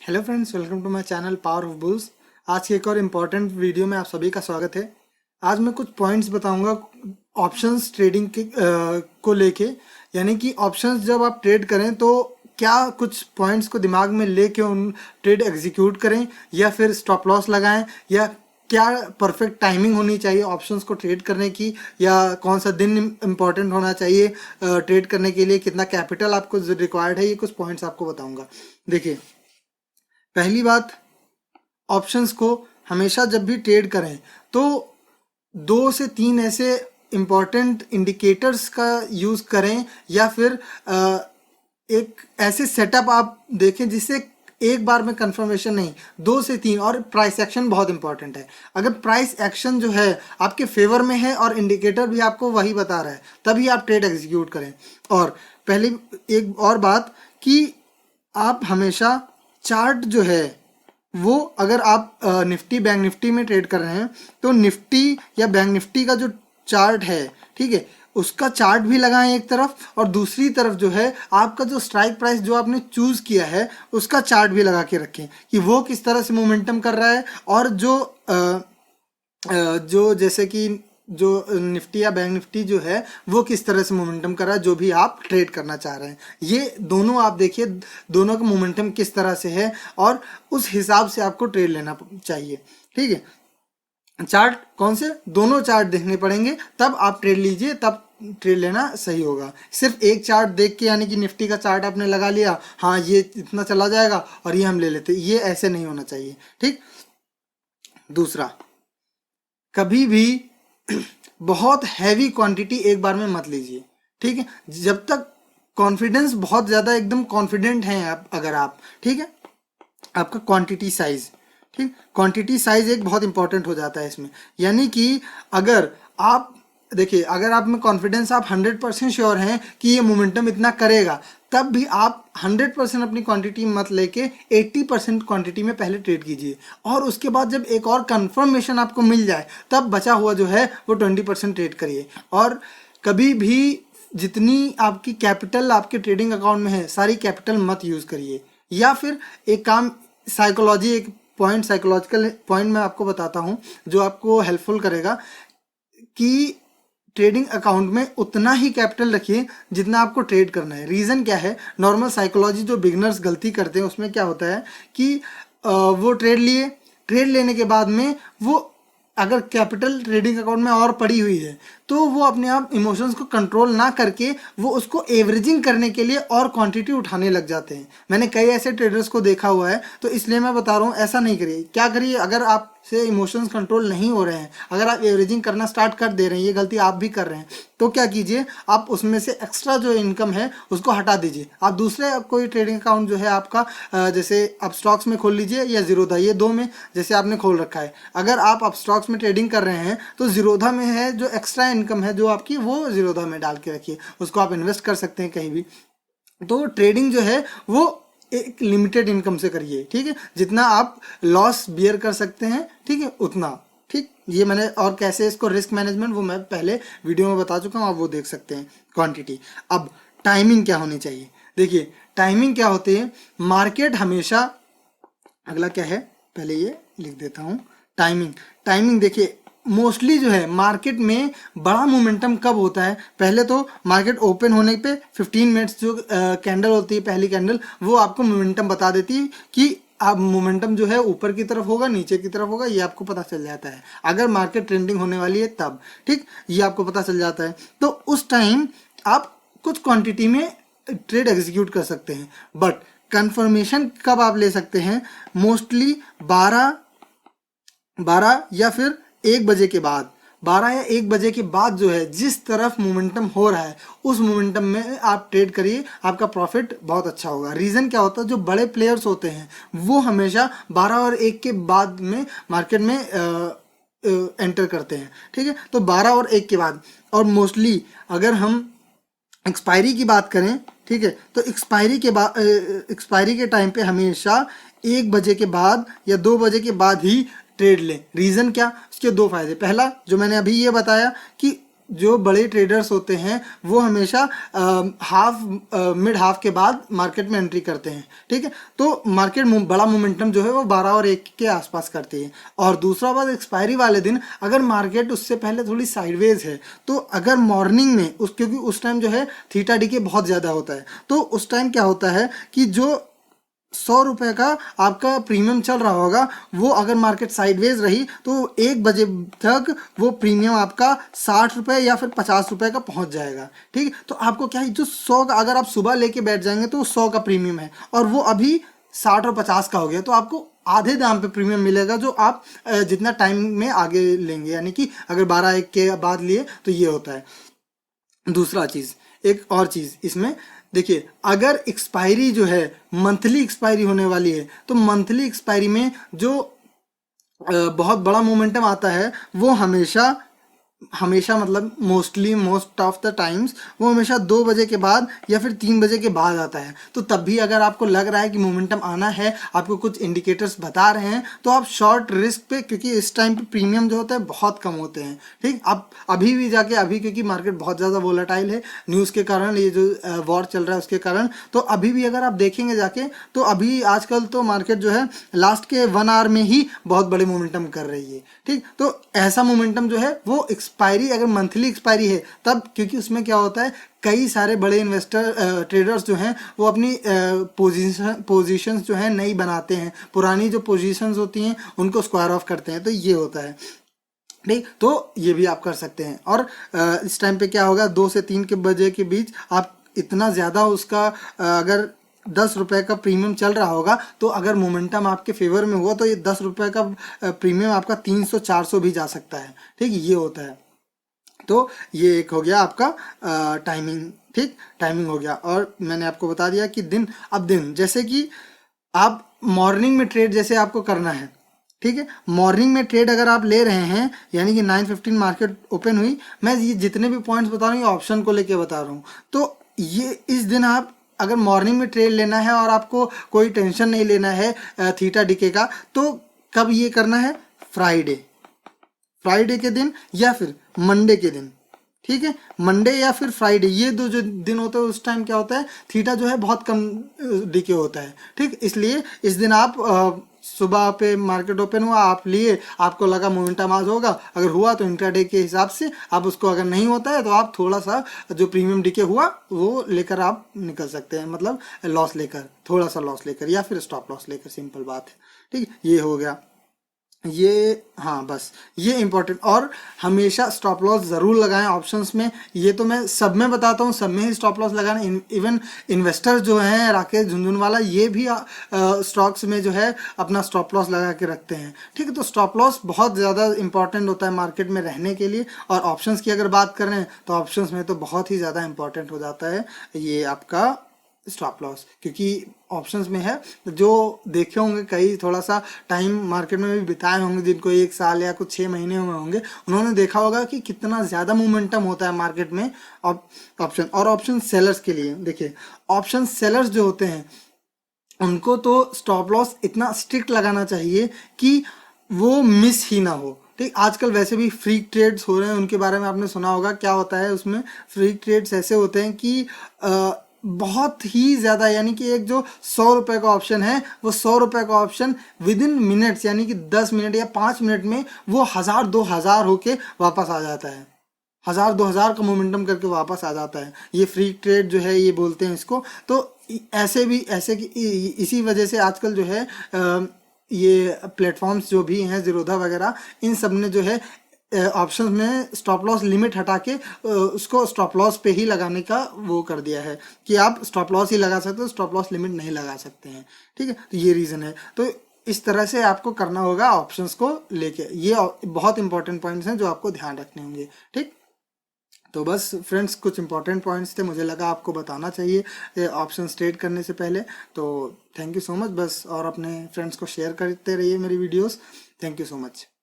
Hello friends, welcome to my channel power of bulls. आज की एक और इम्पॉर्टेंट वीडियो में आप सभी का स्वागत है। आज मैं कुछ पॉइंट्स बताऊंगा ऑप्शंस ट्रेडिंग के को लेके। यानी कि ऑप्शंस जब आप ट्रेड करें तो क्या कुछ पॉइंट्स को दिमाग में लेके उन ट्रेड एग्जीक्यूट करें या फिर स्टॉप लॉस लगाएं, या क्या परफेक्ट टाइमिंग होनी चाहिए ऑप्शंस को ट्रेड करने की, या कौन सा दिन इम्पॉर्टेंट होना चाहिए ट्रेड करने के लिए, कितना कैपिटल आपको रिक्वायर्ड है। ये कुछ पॉइंट्स आपको बताऊंगा। देखिए, पहली बात, ऑप्शंस को हमेशा जब भी ट्रेड करें तो 2 से 3 ऐसे इंपॉर्टेंट इंडिकेटर्स का यूज़ करें, या फिर एक ऐसे सेटअप आप देखें जिससे एक बार में कंफर्मेशन नहीं, 2 से 3। और प्राइस एक्शन बहुत इंपॉर्टेंट है। अगर प्राइस एक्शन जो है आपके फेवर में है और इंडिकेटर भी आपको वही बता रहा है, तभी आप ट्रेड एग्जीक्यूट करें। और पहली एक और बात कि आप हमेशा चार्ट जो है वो, अगर आप निफ्टी बैंक निफ्टी में ट्रेड कर रहे हैं तो निफ्टी या बैंक निफ्टी का जो चार्ट है, ठीक है, उसका चार्ट भी लगाएं एक तरफ, और दूसरी तरफ जो है आपका जो स्ट्राइक प्राइस जो आपने चूज किया है उसका चार्ट भी लगा के रखें कि वो किस तरह से मोमेंटम कर रहा है। और जो जैसे कि जो निफ्टी या बैंक निफ्टी जो है वो किस तरह से मोमेंटम कर रहा है, जो भी आप ट्रेड करना चाह रहे हैं। ये दोनों आप देखिए, दोनों का मोमेंटम किस तरह से है और उस हिसाब से आपको ट्रेड लेना चाहिए। ठीक है, चार्ट कौन से, दोनों चार्ट देखने पड़ेंगे, तब आप ट्रेड लीजिए, तब ट्रेड लेना सही होगा। सिर्फ एक चार्ट देख के, यानी कि निफ्टी का चार्ट आपने लगा लिया, हाँ ये इतना चला जाएगा और ये हम ले लेते, ये ऐसे नहीं होना चाहिए। ठीक। दूसरा, कभी भी बहुत हैवी क्वांटिटी एक बार में मत लीजिए। ठीक है, जब तक कॉन्फिडेंस बहुत ज़्यादा एकदम कॉन्फिडेंट हैं आप, अगर आप, ठीक है, आपका क्वांटिटी साइज, ठीक, क्वांटिटी साइज एक बहुत इंपॉर्टेंट हो जाता है इसमें। यानी कि अगर आप देखिए, अगर आप में कॉन्फिडेंस, आप 100% श्योर हैं कि ये मोमेंटम इतना करेगा, तब भी आप 100% अपनी क्वांटिटी मत लेके 80% क्वांटिटी में पहले ट्रेड कीजिए, और उसके बाद जब एक और कंफर्मेशन आपको मिल जाए तब बचा हुआ जो है वो 20% ट्रेड करिए। और कभी भी जितनी आपकी कैपिटल आपके ट्रेडिंग अकाउंट में है, सारी कैपिटल मत यूज़ करिए। या फिर एक काम, साइकोलॉजी, एक पॉइंट, साइकोलॉजिकल पॉइंट मैं आपको बताता हूँ जो आपको हेल्पफुल करेगा, कि ट्रेडिंग अकाउंट में उतना ही कैपिटल रखिए जितना आपको ट्रेड करना है। रीज़न क्या है, नॉर्मल साइकोलॉजी जो बिगनर्स गलती करते हैं उसमें क्या होता है कि वो ट्रेड लिए, ट्रेड लेने के बाद में वो, अगर कैपिटल ट्रेडिंग अकाउंट में और पड़ी हुई है तो वो अपने आप इमोशंस को कंट्रोल ना करके वो उसको एवरेजिंग करने के लिए और क्वांटिटी उठाने लग जाते हैं। मैंने कई ऐसे ट्रेडर्स को देखा हुआ है, तो इसलिए मैं बता रहा हूँ ऐसा नहीं करिए। क्या करिए, अगर आप से इमोशंस कंट्रोल नहीं हो रहे हैं, अगर आप एवरेजिंग करना स्टार्ट कर दे रहे हैं, ये गलती आप भी कर रहे हैं, तो क्या कीजिए, आप उसमें से एक्स्ट्रा जो इनकम है उसको हटा दीजिए। आप दूसरे कोई ट्रेडिंग अकाउंट जो है आपका, जैसे आप स्टॉक्स में खोल लीजिए या जीरोधा, ये दो में जैसे आपने खोल रखा है। अगर आप स्टॉक्स में ट्रेडिंग कर रहे हैं तो जीरोधा में है जो एक्स्ट्रा इनकम है जो आपकी, वो जीरोधा में डाल के रखिए, उसको आप इन्वेस्ट कर सकते हैं कहीं भी। तो ट्रेडिंग जो है वो एक लिमिटेड इनकम से करिए। ठीक है, जितना आप लॉस बियर कर सकते हैं, ठीक है, उतना। ठीक, ये मैंने, और कैसे इसको रिस्क मैनेजमेंट, वो मैं पहले वीडियो में बता चुका हूँ, आप वो देख सकते हैं। क्वांटिटी। अब टाइमिंग क्या होनी चाहिए, देखिए टाइमिंग क्या होती है। मार्केट हमेशा, अगला क्या है, पहले ये लिख देता हूँ। टाइमिंग, टाइमिंग देखिए, मोस्टली जो है मार्केट में बड़ा मोमेंटम कब होता है, पहले तो मार्केट ओपन होने पे 15 मिनट्स जो कैंडल होती है, पहली कैंडल, वो आपको मोमेंटम बता देती है कि आप मोमेंटम जो है ऊपर की तरफ होगा, नीचे की तरफ होगा, ये आपको पता चल जाता है। अगर मार्केट ट्रेंडिंग होने वाली है तब, ठीक, ये आपको पता चल जाता है। तो उस टाइम आप कुछ क्वांटिटी में ट्रेड एग्जीक्यूट कर सकते हैं। बट कंफर्मेशन कब आप ले सकते हैं, मोस्टली 12 या फिर 1 बजे के बाद। 12 या 1 बजे के बाद जो है, जिस तरफ मोमेंटम हो रहा है उस मोमेंटम में आप ट्रेड करिए, आपका प्रॉफिट बहुत अच्छा होगा। रीज़न क्या होता है, जो बड़े प्लेयर्स होते हैं वो हमेशा 12 और 1 के बाद में मार्केट में एंटर करते हैं। ठीक है, तो 12 और 1 के बाद। और मोस्टली अगर हम एक्सपायरी की बात करें, ठीक है, तो एक्सपायरी के बाद, एक्सपायरी के टाइम पे हमेशा 1 बजे के बाद या 2 बजे के बाद ही ट्रेड लें। रीज़न क्या, उसके 2 फायदे। पहला, जो मैंने अभी ये बताया कि जो बड़े ट्रेडर्स होते हैं वो हमेशा मिड हाफ के बाद मार्केट में एंट्री करते हैं, ठीक है। तो मार्केट बड़ा मोमेंटम जो है वो 12 और 1 के आसपास करती है। और दूसरा बात, एक्सपायरी वाले दिन अगर मार्केट उससे पहले थोड़ी साइडवेज है, तो अगर मॉर्निंग में क्योंकि उस टाइम जो है थीटा डीके बहुत ज़्यादा होता है, तो उस टाइम क्या होता है कि जो 100 रुपए का आपका प्रीमियम चल रहा होगा, वो अगर मार्केट साइडवेज रही तो 1 बजे तक वो प्रीमियम आपका 60 रुपए या फिर 50 रुपए का पहुंच जाएगा, ठीक है। तो आपको क्या है, जो 100 का अगर आप सुबह लेके बैठ जाएंगे तो 100 का प्रीमियम है और वो अभी 60 और 50 का हो गया, तो आपको आधे दाम पे प्रीमियम मिलेगा जो आप जितना टाइम में आगे लेंगे, यानी कि अगर 12-1 के बाद लिए तो ये होता है। दूसरा चीज़, एक और चीज़ इसमें देखिए, अगर एक्सपायरी जो है मंथली एक्सपायरी होने वाली है, तो मंथली एक्सपायरी में जो बहुत बड़ा मोमेंटम आता है वो हमेशा हमेशा मतलब मोस्ट ऑफ द टाइम्स वो हमेशा 2 बजे के बाद या फिर 3 बजे के बाद आता है। तो तब भी अगर आपको लग रहा है कि मोमेंटम आना है, आपको कुछ इंडिकेटर्स बता रहे हैं, तो आप शॉर्ट रिस्क पे, क्योंकि इस टाइम पे प्रीमियम जो होता है बहुत कम होते हैं, ठीक। आप अभी भी जाके अभी, क्योंकि मार्केट बहुत ज़्यादा वोलेटाइल है न्यूज़ के कारण, ये जो वॉर चल रहा है उसके कारण, तो अभी भी अगर आप देखेंगे जाके तो अभी आजकल तो मार्केट जो है लास्ट के 1 आवर में ही बहुत बड़े मोमेंटम कर रही है, ठीक। तो ऐसा मोमेंटम जो है वो एक्सपायरी, अगर मंथली एक्सपायरी है तब, क्योंकि उसमें क्या होता है, कई सारे बड़े इन्वेस्टर ट्रेडर्स जो हैं वो अपनी पोजीशंस जो हैं नई बनाते हैं, पुरानी जो पोजीशंस होती हैं उनको स्क्वायर ऑफ करते हैं, तो ये होता है, ठीक। तो ये भी आप कर सकते हैं। और इस टाइम पे क्या होगा, 2 से 3 के बजे के बीच आप इतना ज़्यादा उसका अगर 10 रुपए का प्रीमियम चल रहा होगा, तो अगर मोमेंटम आपके फेवर में हुआ तो ये 10 रुपए का प्रीमियम आपका 300-400 भी जा सकता है, ठीक। ये होता है। तो ये एक हो गया आपका टाइमिंग, ठीक, टाइमिंग हो गया। और मैंने आपको बता दिया कि दिन जैसे कि आप मॉर्निंग में ट्रेड जैसे आपको करना है, ठीक है। मॉर्निंग में ट्रेड अगर आप ले रहे हैं, यानी कि 9:15 मार्केट ओपन हुई, मैं ये जितने भी पॉइंट्स बता रहा हूँ ये ऑप्शन को लेके बता रहा हूँ, तो ये इस दिन आप अगर मॉर्निंग में ट्रेड लेना है और आपको कोई टेंशन नहीं लेना है थीटा डीके का, तो कब ये करना है, फ्राइडे के दिन या फिर मंडे के दिन, ठीक है। मंडे या फिर फ्राइडे, ये दो जो दिन होते हैं उस टाइम क्या होता है, थीटा जो है बहुत कम डीके होता है, ठीक। इसलिए इस दिन आप सुबह पे मार्केट ओपन हुआ, आप लिए, आपको लगा मोमेंटम आज होगा, अगर हुआ तो इंट्राडे के हिसाब से आप उसको, अगर नहीं होता है तो आप थोड़ा सा जो प्रीमियम डीके हुआ वो लेकर आप निकल सकते हैं, मतलब लॉस लेकर, थोड़ा सा लॉस लेकर या फिर स्टॉप लॉस लेकर, सिंपल बात है, ठीक। ये हो गया ये, हाँ बस ये इंपॉर्टेंट। और हमेशा स्टॉप लॉस ज़रूर लगाएं ऑप्शंस में, ये तो मैं सब में बताता हूँ, सब में ही स्टॉप लॉस लगाना। इवन इन्वेस्टर जो हैं राकेश झुनझुनवाला, ये भी स्टॉक्स में जो है अपना स्टॉप लॉस लगा के रखते हैं, ठीक है। तो स्टॉप लॉस बहुत ज़्यादा इंपॉर्टेंट होता है मार्केट में रहने के लिए। और ऑप्शंस की अगर बात करें तो ऑप्शंस में तो बहुत ही ज़्यादा इंपॉर्टेंट हो जाता है ये आपका स्टॉप लॉस, क्योंकि ऑप्शंस में है, जो देखे होंगे कई थोड़ा सा टाइम मार्केट में भी बिताए होंगे, जिनको 1 साल या कुछ 6 महीने हुए होंगे, उन्होंने देखा होगा कि कितना ज़्यादा मोमेंटम होता है मार्केट में ऑप्शन। और ऑप्शन सेलर्स के लिए देखिए, ऑप्शन सेलर्स जो होते हैं उनको तो स्टॉप लॉस इतना स्ट्रिक्ट लगाना चाहिए कि वो मिस ही ना हो, ठीक। आजकल वैसे भी फ्री ट्रेड्स हो रहे हैं, उनके बारे में आपने सुना होगा। क्या होता है उसमें, फ्री ट्रेड्स ऐसे होते हैं कि बहुत ही ज़्यादा, यानी कि एक जो 100 रुपए का ऑप्शन है, वो 100 रुपए का ऑप्शन विद इन मिनट्स, यानी कि 10 मिनट या 5 मिनट में वो 1000-2000 होके वापस आ जाता है, 1000-2000 का मोमेंटम करके वापस आ जाता है। ये फ्री ट्रेड जो है ये बोलते हैं इसको। तो ऐसे भी ऐसे कि इसी वजह से आजकल जो है ये प्लेटफॉर्म्स जो भी हैं, ज़ीरोधा वगैरह, इन सब ने जो है ऑप्शन में स्टॉप लॉस लिमिट हटा के उसको स्टॉप लॉस पे ही लगाने का वो कर दिया है कि आप स्टॉप लॉस ही लगा सकते हो, स्टॉप लॉस लिमिट नहीं लगा सकते हैं, ठीक है। तो ये रीज़न है। तो इस तरह से आपको करना होगा ऑप्शंस को लेके। ये बहुत इंपॉर्टेंट पॉइंट्स हैं जो आपको ध्यान रखने होंगे, ठीक। तो बस फ्रेंड्स, कुछ इंपॉर्टेंट पॉइंट्स थे, मुझे लगा आपको बताना चाहिए ऑप्शन ट्रेड करने से पहले। तो थैंक यू सो मच। बस और अपने फ्रेंड्स को शेयर करते रहिए मेरी videos. Thank you so much.